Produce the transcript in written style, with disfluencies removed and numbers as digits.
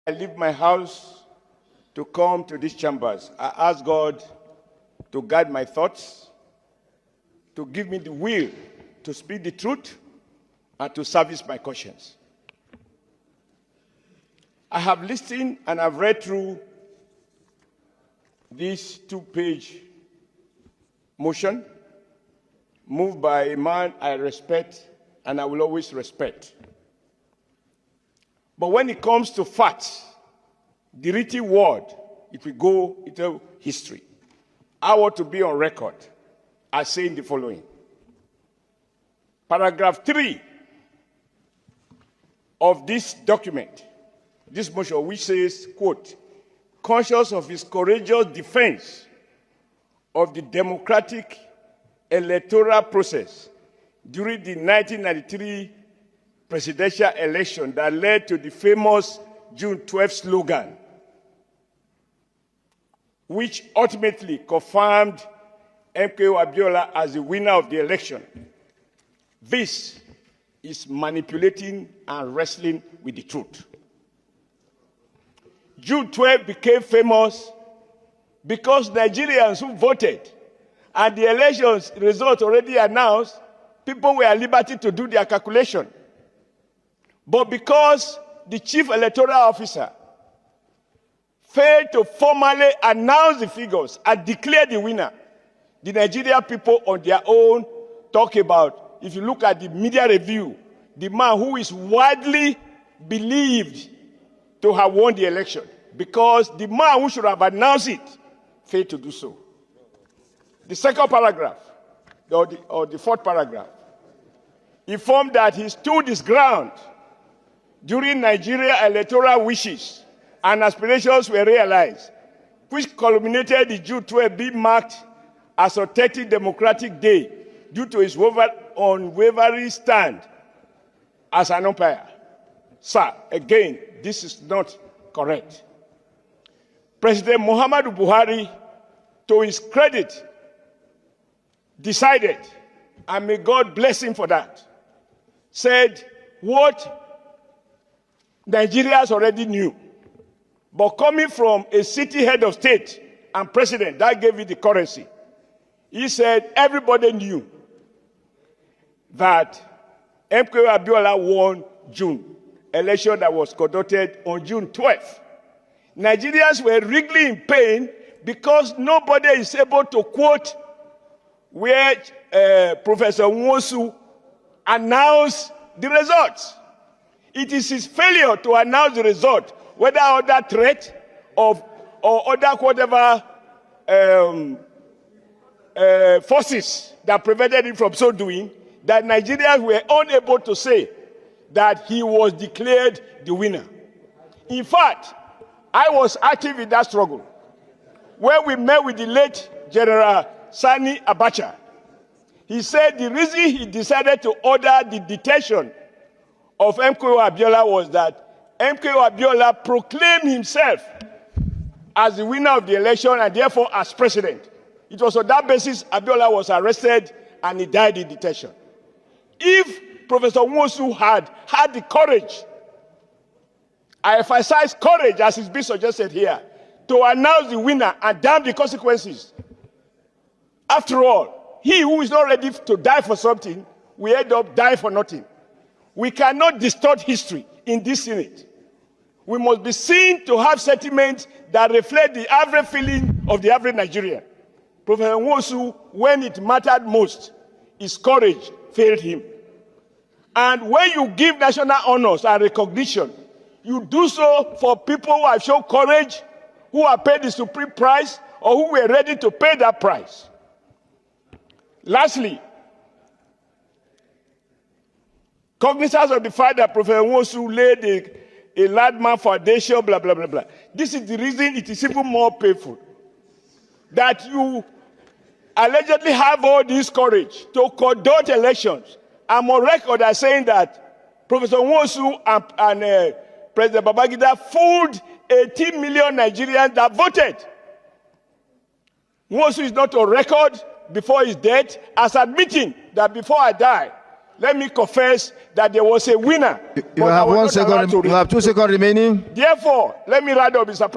I leave my house to come to these chambers, I ask God to guide my thoughts, to give me the will to speak the truth, and to service my conscience. I have listened and I've read through this two-page motion moved by a man I respect and I will always respect. But when it comes to facts, the written word, it will go into history. I want to be on record as saying the following. Paragraph 3 of this document, this motion, which says, quote, conscious of his courageous defense of the democratic electoral process during the 1993 presidential election that led to the famous June 12 slogan, which ultimately confirmed MKO Abiola as the winner of the election. This is manipulating and wrestling with the truth. June 12 became famous because Nigerians who voted and the elections results already announced, people were at liberty to do their calculation. But because the chief electoral officer failed to formally announce the figures and declare the winner, the Nigerian people on their own talk about, if you look at the media review, the man who is widely believed to have won the election, because the man who should have announced it failed to do so. The second paragraph, or the fourth paragraph, informed that he stood his ground during Nigeria electoral wishes and aspirations were realized, which culminated in June 12 being marked as a 30th Democratic Day due to his unwavering stand as an umpire. Sir, again, this is not correct. President Muhammadu Buhari, to his credit, decided, and may God bless him for that, said what Nigerians already knew. But coming from a city head of state and president, that gave it the currency. He said everybody knew that MKO Abiola won June, election that was conducted on June 12th. Nigerians were really in pain because nobody is able to quote where Professor Nwosu announced the results. It is his failure to announce the result, whether other threat or other whatever forces that prevented him from so doing, that Nigerians were unable to say that he was declared the winner. In fact, I was active in that struggle. When we met with the late General Sani Abacha, he said the reason he decided to order the detention of MKO Abiola was that MKO Abiola proclaimed himself as the winner of the election and therefore as president. It was on that basis Abiola was arrested and he died in detention. If Professor Nwosu had had the courage, I emphasize courage as is being suggested here, to announce the winner and damn the consequences. After all, he who is not ready to die for something will end up dying for nothing. We cannot distort history in this Senate. We must be seen to have sentiments that reflect the average feeling of the average Nigerian. Professor Nwosu, when it mattered most, his courage failed him. And when you give national honors and recognition, you do so for people who have shown courage, who have paid the supreme price, or who were ready to pay that price. Lastly, cognizance of the fact that Professor Nwosu laid a landmark foundation, blah, blah, blah, blah. This is the reason it is even more painful that you allegedly have all this courage to conduct elections. I'm on record as saying that Professor Nwosu and President Babangida fooled 18 million Nigerians that voted. Nwosu is not on record before his death as admitting that before I die, let me confess that there was a winner. You have 1 second. You have 2 seconds remaining. Therefore, let me round up, Mr.